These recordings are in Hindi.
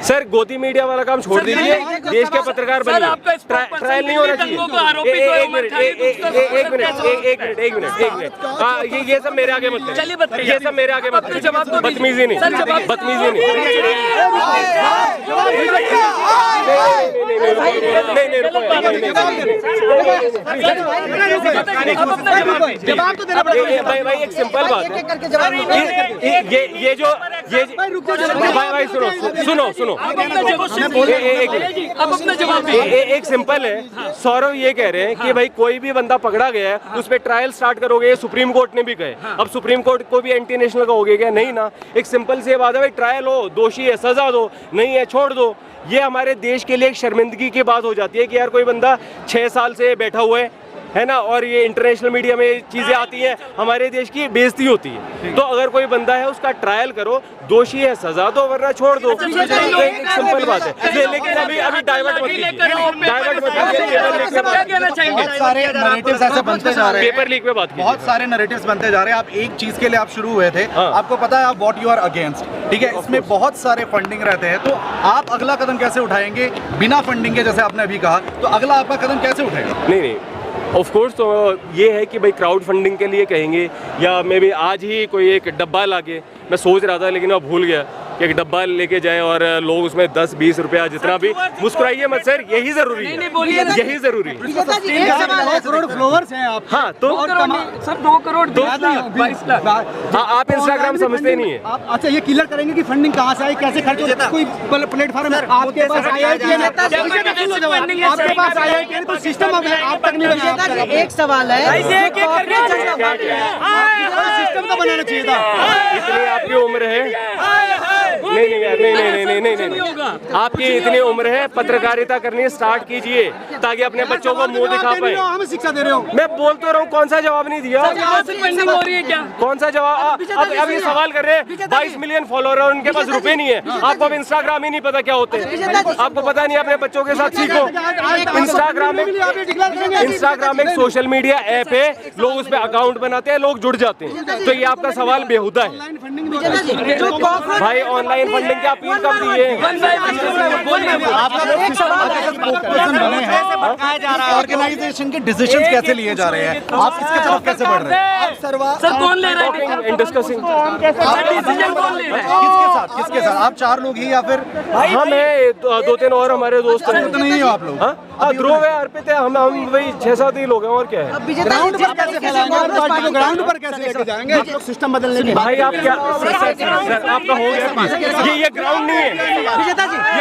सर गोदी मीडिया वाला काम छोड़ दीजिए, देश के पत्रकार बनिए। ट्रायल नहीं होना चाहिए। एक मिनट। हाँ ये सब मेरे आगे मत, ये सब मेरे आगे मत, बदतमीजी नहीं, बदतमीजी नहीं। भाई एक सिंपल बात है, ये जो भाई सुनो एक सिंपल है। सौरव ये कह रहे हैं कि भाई कोई भी बंदा पकड़ा गया है उस पर ट्रायल स्टार्ट करोगे, ये सुप्रीम कोर्ट ने भी कहे। अब सुप्रीम कोर्ट को भी एंटी नेशनल कहोगे क्या? नहीं ना। एक सिंपल सी बात है भाई, ट्रायल हो, दोषी है सजा दो, नहीं है छोड़ दो। ये हमारे देश के लिए एक शर्मिंदगी की बात हो जाती है कि यार कोई बंदा 6 साल से बैठा हुआ है ना, और ये इंटरनेशनल मीडिया में चीजें आती हैं, हमारे देश की बेइज्जती होती है। तो अगर कोई बंदा है उसका ट्रायल करो, दोषी है सजा दो वरना छोड़ दो। एक सिंपल बात है। लेकिन अभी डाइवर्ट मत कीजिए, बहुत सारे नैरेटिव्स ऐसे बनते जा रहे हैं, पेपर लीक पे बात कीजिए। बहुत सारे नैरेटिव्स बनते जा रहे हैं। आप एक चीज के लिए आप शुरू हुए थे, आपको पता है आप व्हाट यू आर अगेंस्ट, ठीक है? इसमें बहुत सारे फंडिंग रहते हैं, तो आप अगला कदम कैसे उठाएंगे बिना फंडिंग के? जैसे आपने अभी कहा, तो अगला आपका कदम कैसे उठेगा? नहीं ऑफ कोर्स, तो ये है कि भाई क्राउड फंडिंग के लिए कहेंगे, या मे बी आज ही कोई एक डब्बा लाके, मैं सोच रहा था लेकिन मैं भूल गया कि एक डब्बा लेके जाए और लोग उसमें 10-20 रुपया जितना भी, मुस्कुराइए मत सर, यही जरूरी है, यही जरूरी है। 2 करोड़ फॉलोअर्स हैं आप। हाँ तो सर 2 करोड़ 22 लाख। हाँ, आप इंस्टाग्राम समझते नहीं है। अच्छा ये क्लियर करेंगे कि फंडिंग कहाँ से आई, कैसे खर्च होता है? कोई प्लेटफॉर्म आपके पास IIT है, आपके पास IIT है तो सिस्टम अब है, आप तक नहीं बना। एक सवाल है, सिस्टम का बनाना चाहिए था। इतनी आपकी उम्र है, नहीं आपकी इतनी उम्र है, पत्रकारिता करनी स्टार्ट कीजिए ताकि अपने बच्चों को मुंह दिखा पाए। हमें शिक्षा दे रहे हो। मैं बोल तो रहा हूँ, कौन सा जवाब नहीं दिया? हो रही है क्या? कौन सा जवाब? अब ये सवाल कर रहे हैं, 22 मिलियन फॉलोअर है, उनके पास रुपए नहीं है। आपको अब इंस्टाग्राम ही नहीं पता क्या होते हैं, आपको पता नहीं, अपने बच्चों के साथ सीखो। इंस्टाग्राम एक सोशल मीडिया ऐप है, लोग उस पर अकाउंट बनाते हैं, लोग जुड़ जाते हैं। तो ये आपका सवाल बेहुदा है भाई। ऑनलाइन फंडिंग की अपील कब दी है? ऑर्गेनाइजेशन के डिसीजंस कैसे लिए जा रहे हैं, आप इसके तरफ कैसे बढ़ रहे हैं? सर कौन ले रहा है डिस्कसिंग किसके साथ? आप 4 लोग ही या फिर? हाँ, मैं 2-3 और हमारे दोस्त हैं। तो नहीं हो आप लोग? हाँ ध्रुव है, अर्पित है, हम वही 6-7 ही लोग हैं, और क्या है? ग्राउंड पर कैसे फैलाएंगे आप पार्टी को? ग्राउंड पर कैसे लेके जाएंगे? आप लोग सिस्टम बदलने के भाई आप क्या आपका हो गया? ये ग्राउंड नहीं है, ये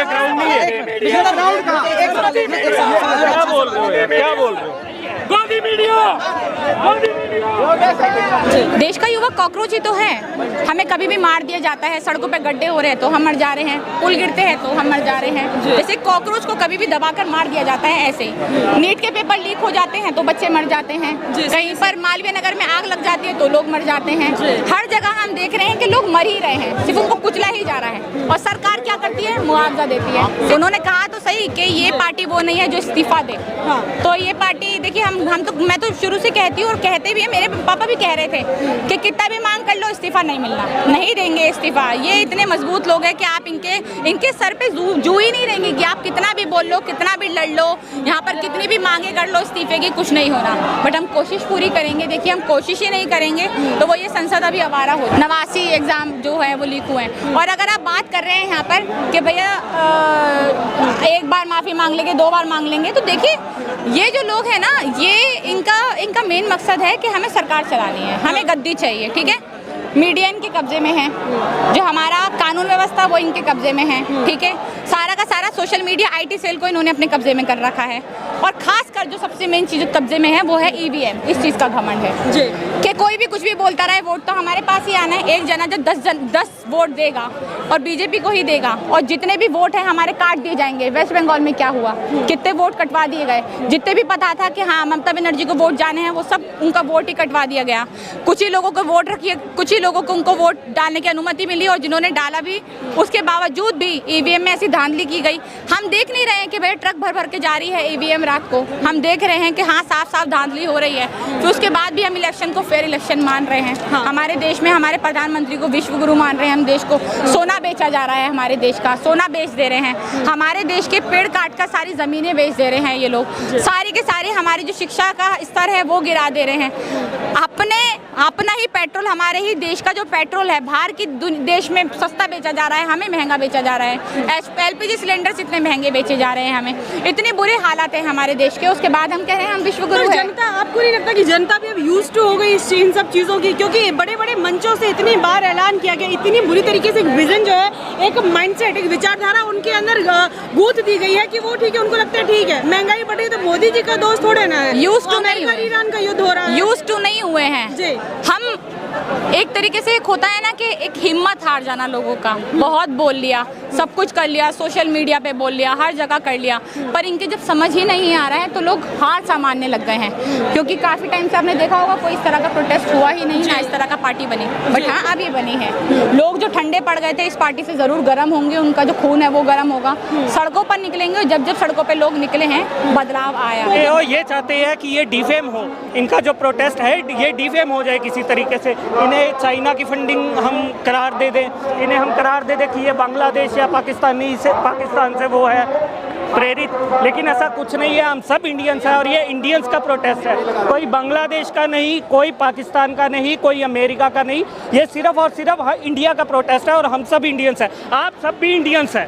ग्राउंड नहीं है। क्या बोल रहे हो यार, क्या बोल रहे हो? गोदी मीडिया। देश का युवक कॉकरोच ही तो है। हमें कभी भी मार दिया जाता है, सड़कों पे गड्ढे हो रहे हैं तो हम मर जा रहे हैं, पुल गिरते हैं तो हम मर जा रहे हैं। जैसे कॉकरोच को कभी भी दबाकर मार दिया जाता है, ऐसे ही नीट के पेपर लीक हो जाते हैं तो बच्चे मर जाते हैं, कहीं पर मालवीय नगर में आग लग जाती है तो लोग मर जाते हैं। हर जगह हम देख रहे हैं कि लोग मर ही रहे हैं, सिर्फ उनको कुचला ही जा रहा है। और सरकार क्या करती है? मुआवजा देती है। उन्होंने कहा तो सही कि ये पार्टी वो नहीं है जो इस्तीफा दे। तो ये पार्टी देखिए, मैं तो शुरू से कहती हूँ और कहते भी है, मेरे पापा भी कह रहे थे कि कितना भी मांग कर लो इस्तीफा नहीं मिलना, नहीं देंगे इस्तीफा। ये इतने मजबूत लोग हैं कि आप इनके सर पे जू ही नहीं रहेंगे कि आप कितना भी बोल लो, कितना भी लड़ लो, यहाँ पर कितनी भी मांगे कर लो इस्तीफे की, कुछ नहीं होना। बट हम कोशिश पूरी करेंगे। देखिए, हम कोशिश ही नहीं करेंगे तो वो ये संसद अभी आवारा हो। 89 एग्जाम जो है वो लीक हुए हैं। और अगर आप बात कर रहे हैं यहाँ पर कि भैया एक बार माफ़ी मांग लेंगे, 2 बार मांग लेंगे, तो देखिए ये जो लोग हैं ना, ये इनका मेन मकसद है कि हमें सरकार चलानी है, हमें गद्दी चाहिए, ठीक है? मीडिया इनके कब्जे में है, जो हमारा कानून व्यवस्था वो इनके कब्जे में है, ठीक है? सारा का सारा सोशल मीडिया IT सेल को इन्होंने अपने कब्जे में कर रखा है। और खासकर जो सबसे मेन चीज़ कब्जे में है वो है EVM। इस चीज़ का घमंड है कि कोई भी कुछ भी बोलता रहे, वोट तो हमारे पास ही आना है। एक जना जब 10 वोट देगा और बीजेपी को ही देगा, और जितने भी वोट हैं हमारे काट दिए जाएंगे। वेस्ट बंगाल में क्या हुआ, कितने वोट कटवा दिए गए। जितने भी पता था कि हाँ ममता बनर्जी को वोट जाने हैं, वो सब उनका वोट ही कटवा दिया गया। कुछ ही लोगों को वोट रखिए, कुछ ही लोगों को उनको वोट डालने की अनुमति मिली, और जिन्होंने डाला भी उसके बावजूद भी EVM में ऐसी धांधली की गई। हम देख नहीं रहे हैं कि भाई ट्रक भर भर के जा रही है EVM रात को, हम देख रहे हैं कि हाँ साफ साफ धांधली हो रही है। फिर उसके बाद भी हम इलेक्शन को फेयर इलेक्शन मान रहे हैं। हमारे देश में हमारे प्रधानमंत्री को विश्व गुरु मान रहे हैं। हम देश को सोना बेचा जा रहा है, हमारे देश का सोना बेच दे रहे हैं। हमारे देश के पेड़ काट कर सारी ज़मीनें बेच दे रहे हैं ये लोग। सारी के सारे हमारी जो शिक्षा का स्तर है वो गिरा दे रहे हैं। अपना ही पेट्रोल, हमारे ही देश का जो पेट्रोल है बाहर की देश में सस्ता बेचा जा रहा है, हमें महंगा बेचा जा रहा है। LPG सिलेंडर इतने महंगे बेचे जा रहे हैं, हमें इतनी बुरे हालात है हमारे देश के। उसके बाद हम कह रहे हैं हम विश्व गुरु हैं। जनता, आपको नहीं लगता कि जनता भी अब यूज्ड टू हो गई इन सब चीज़ों की? क्योंकि बड़े बड़े मंचों से इतनी बार ऐलान किया गया, इतनी बुरी तरीके से विजन जो है, एक माइंडसेट, एक विचारधारा उनके अंदर गूंथ दी गई है कि वो ठीक है, उनको लगता है ठीक है। महंगाई बढ़ी तो मोदी जी का दोस्त थोड़े ना है, यूज्ड टू नहीं, ईरान का युद्ध हो रहा है, यूज्ड टू नहीं हुए हैं जी। हम एक तरीके से एक होता है ना कि एक हिम्मत हार जाना लोगों का। बहुत बोल लिया, सब कुछ कर लिया, सोशल मीडिया पे बोल लिया, हर जगह कर लिया, पर इनके जब समझ ही नहीं आ रहा है तो लोग हार सा मानने लग गए हैं। क्योंकि काफ़ी टाइम से आपने देखा होगा कोई इस तरह का प्रोटेस्ट हुआ ही नहीं, ना इस तरह का पार्टी बनी। बट हाँ, अब ये बनी है। लोग जो ठंडे पड़ गए थे इस पार्टी से ज़रूर गर्म होंगे, उनका जो खून है वो गर्म होगा, सड़कों पर निकलेंगे। जब जब सड़कों पर लोग निकले हैं बदलाव आया है। वो ये चाहते हैं कि ये डिफेम हो, इनका जो प्रोटेस्ट है ये डिफेम हो जाए किसी तरीके से। इन्हें चाइना की फंडिंग हम करार दे दें, इन्हें हम करार दे दें कि ये बांग्लादेश या पाकिस्तान से वो है प्रेरित, लेकिन ऐसा कुछ नहीं है। हम सब इंडियंस हैं और ये इंडियंस का प्रोटेस्ट है, कोई बांग्लादेश का नहीं, कोई पाकिस्तान का नहीं, कोई अमेरिका का नहीं, ये सिर्फ और सिर्फ इंडिया का प्रोटेस्ट है और हम सब इंडियंस हैं। आप सब भी इंडियंस हैं,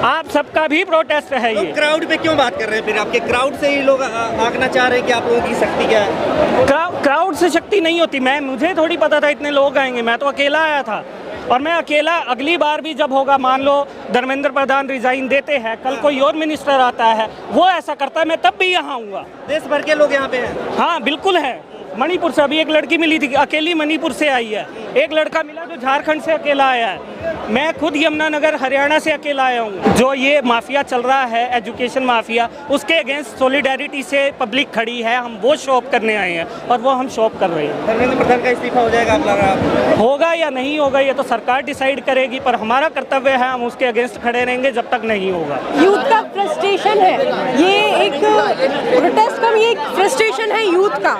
आप सबका भी प्रोटेस्ट है ये। तो क्राउड पे क्यों बात कर रहे हैं फिर? आपके क्राउड से ही लोग आंकना चाह रहे हैं कि आप लोगों की शक्ति क्या है? क्राउड से शक्ति नहीं होती। मुझे थोड़ी पता था इतने लोग आएंगे, मैं तो अकेला आया था। और मैं अकेला, अगली बार भी जब होगा, मान लो धर्मेंद्र प्रधान रिजाइन देते हैं, कल कोई और मिनिस्टर आता है, वो ऐसा करता है, मैं तब भी यहाँ आऊँगा। देश भर के लोग यहाँ पे हैं? हाँ बिल्कुल है। मणिपुर से अभी एक लड़की मिली थी, अकेली मणिपुर से आई है। एक लड़का मिला जो झारखंड से अकेला आया है। मैं खुद यमुनानगर हरियाणा से अकेला आया हूँ। जो ये माफिया चल रहा है, एजुकेशन माफिया, उसके अगेंस्ट सॉलिडेरिटी से पब्लिक खड़ी है। हम वो शॉप करने आए हैं और वो हम शॉप कर रहे हैं। धर्मेंद्र प्रधान का इस्तीफा हो जाएगा आप लग? होगा या नहीं होगा ये तो सरकार डिसाइड करेगी, पर हमारा कर्तव्य है, हम उसके अगेंस्ट खड़े रहेंगे जब तक नहीं होगा। यूथ का फ्रस्ट्रेशन है ये, एक प्रोटेस्ट का ये एक फ्रस्ट्रेशन है यूथ का।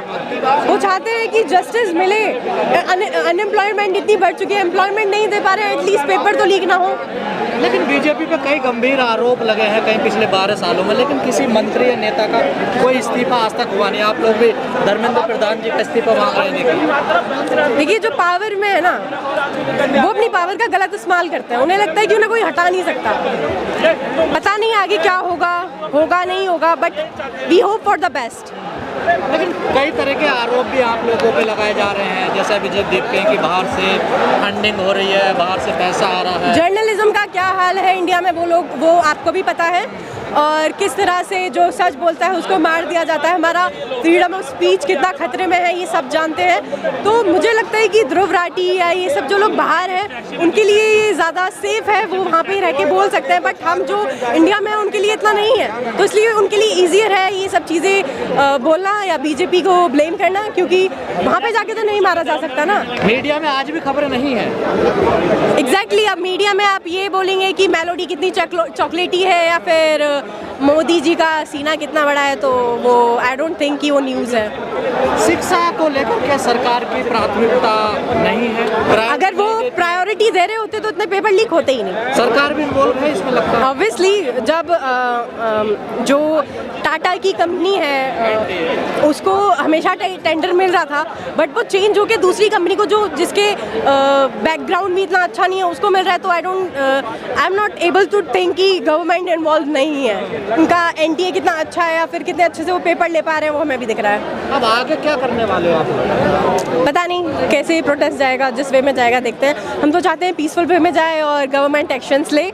वो चाहते हैं कि जस्टिस मिले। अनएम्प्लॉयमेंट इतनी बढ़ चुकी है, एम्प्लॉयमेंट नहीं दे पा रहे हैं, एटलीस्ट पेपर तो लीक ना हो। लेकिन बीजेपी पे कई गंभीर आरोप लगे हैं कहीं पिछले 12 सालों में, लेकिन किसी मंत्री या नेता का कोई इस्तीफा आज तक हुआ नहीं। आप लोग भी धर्मेंद्र प्रधान जी का इस्तीफा मांग रहे हैं। देखिए, जो पावर में है ना, वो अपनी पावर का गलत इस्तेमाल करते हैं। उन्हें लगता है कि उन्हें कोई हटा नहीं सकता। पता नहीं आगे क्या होगा, होगा नहीं होगा, but we hope for the best. लेकिन कई तरह के आरोप भी आप लोगों पे लगाए जा रहे हैं, जैसा अभी जब देखते हैं कि बाहर से फंडिंग हो रही है, बाहर से पैसा आ रहा है। जर्नलिज्म का क्या हाल है इंडिया में, वो आपको भी पता है, और किस तरह से जो सच बोलता है उसको मार दिया जाता है। हमारा फ्रीडम ऑफ स्पीच कितना खतरे में है, ये सब जानते हैं। तो मुझे लगता है कि ध्रुव राठी या ये सब जो लोग बाहर हैं, उनके लिए ये ज़्यादा सेफ है, वो वहाँ पे रह के बोल सकते हैं। बट हम जो इंडिया में हैं, उनके लिए इतना नहीं है, तो इसलिए उनके लिए ईजियर है ये सब चीज़ें बोलना या बीजेपी को ब्लेम करना, क्योंकि वहाँ पे जाके तो नहीं मारा जा सकता ना। मीडिया में आज भी खबरें नहीं है। एग्जैक्टली, अब मीडिया में आप ये बोलेंगे कि मेलोडी कितनी चॉकलेटी है या फिर मोदी जी का सीना कितना बड़ा है, तो वो आई डोंट थिंक कि वो न्यूज़ है। शिक्षा को लेकर के सरकार की प्राथमिकता नहीं है। अगर वो प्रायोरिटी दे रहे होते तो इतने पेपर लीक होते ही नहीं। सरकार भी इन्वॉल्व है इसमें लगता है। ऑब्वियसली, जब जो टाटा की कंपनी है उसको हमेशा टेंडर मिल रहा था, बट वो चेंज होके दूसरी कंपनी को जो जिसके बैकग्राउंड भी इतना अच्छा नहीं है उसको मिल रहा है, तो I am not able to think कि गवर्नमेंट इन्वॉल्व नहीं है। उनका एनटीए कितना अच्छा है या फिर कितने अच्छे से वो पेपर ले पा रहे हैं, वो हमें भी दिख रहा है। अब आगे क्या करने वाले हो आप? पता नहीं कैसे प्रोटेस्ट जाएगा, जिस वे में जाएगा देखते हैं। हम तो चाहते हैं पीसफुल वे में जाए और गवर्नमेंट एक्शंस ले।